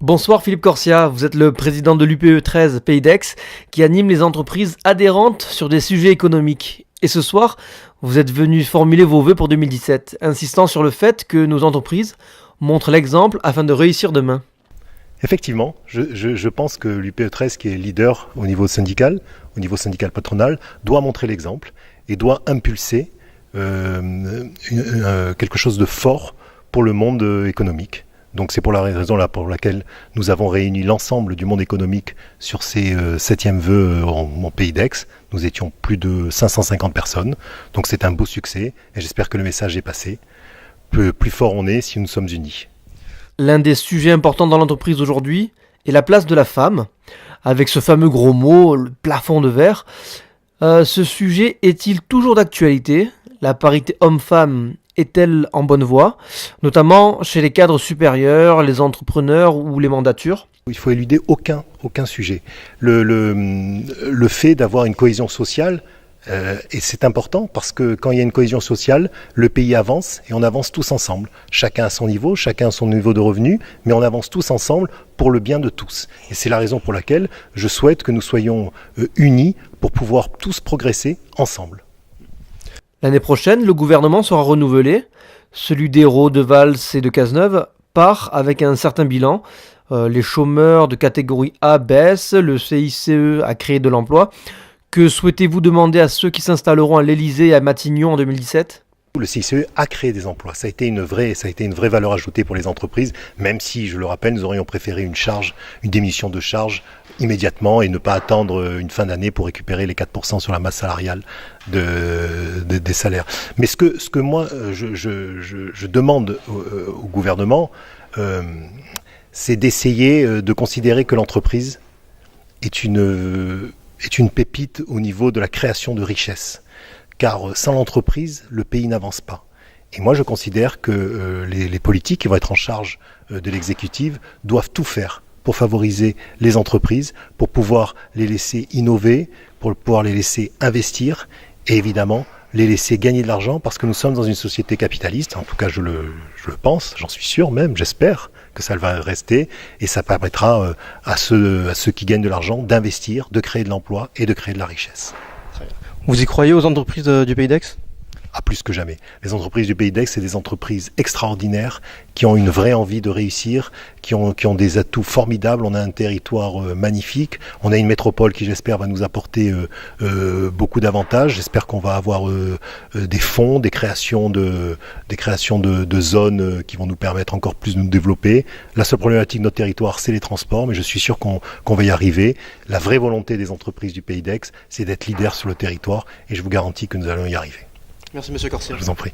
Bonsoir Philippe Corsia, vous êtes le président de l'UPE 13 Pays d'Aix qui anime les entreprises adhérentes sur des sujets économiques. Et ce soir, vous êtes venu formuler vos vœux pour 2017, insistant sur le fait que nos entreprises montrent l'exemple afin de réussir demain. Effectivement, je pense que l'UPE 13 qui est leader au niveau syndical patronal, doit montrer l'exemple et doit impulser quelque chose de fort pour le monde économique. Donc c'est pour la raison là pour laquelle nous avons réuni l'ensemble du monde économique sur ces 7e vœux en Pays d'Aix. Nous étions plus de 550 personnes, donc c'est un beau succès et j'espère que le message est passé. Plus fort on est si nous sommes unis. L'un des sujets importants dans l'entreprise aujourd'hui est la place de la femme, avec ce fameux gros mot, le plafond de verre. Ce sujet est-il toujours d'actualité ? La parité homme-femme est-elle en bonne voie, notamment chez les cadres supérieurs, les entrepreneurs ou les mandatures ? Il faut éluder aucun sujet. Le fait d'avoir une cohésion sociale, et c'est important parce que quand il y a une cohésion sociale, le pays avance et on avance tous ensemble. Chacun à son niveau, chacun à son niveau de revenu, mais on avance tous ensemble pour le bien de tous. Et c'est la raison pour laquelle je souhaite que nous soyons unis pour pouvoir tous progresser ensemble. L'année prochaine, le gouvernement sera renouvelé. Celui d'Hérault, de Vals et de Cazeneuve part avec un certain bilan. Les chômeurs de catégorie A baissent, le CICE a créé de l'emploi. Que souhaitez-vous demander à ceux qui s'installeront à l'Élysée et à Matignon en 2017 ? Le CICE a créé des emplois. Ça a été une vraie valeur ajoutée pour les entreprises, même si, je le rappelle, nous aurions préféré une diminution de charge immédiatement et ne pas attendre une fin d'année pour récupérer les 4% sur la masse salariale des salaires. Mais ce que moi, je demande au gouvernement, c'est d'essayer de considérer que l'entreprise est une pépite au niveau de la création de richesses. Car sans l'entreprise, le pays n'avance pas. Et moi, je considère que les politiques qui vont être en charge de l'exécutive doivent tout faire pour favoriser les entreprises, pour pouvoir les laisser innover, pour pouvoir les laisser investir et évidemment les laisser gagner de l'argent parce que nous sommes dans une société capitaliste. En tout cas, je le pense, j'en suis sûr même, j'espère que ça va rester et ça permettra à ceux qui gagnent de l'argent d'investir, de créer de l'emploi et de créer de la richesse. Vous y croyez aux entreprises du Pays d'Aix ? Plus que jamais. Les entreprises du Pays d'Aix, c'est des entreprises extraordinaires qui ont une vraie envie de réussir, qui ont des atouts formidables. On a un territoire magnifique. On a une métropole qui, j'espère, va nous apporter beaucoup d'avantages. J'espère qu'on va avoir des fonds, des créations de zones qui vont nous permettre encore plus de nous développer. La seule problématique de notre territoire, c'est les transports, mais je suis sûr qu'on va y arriver. La vraie volonté des entreprises du Pays d'Aix, c'est d'être leader sur le territoire et je vous garantis que nous allons y arriver. Merci Monsieur Corsia. Je vous en prie.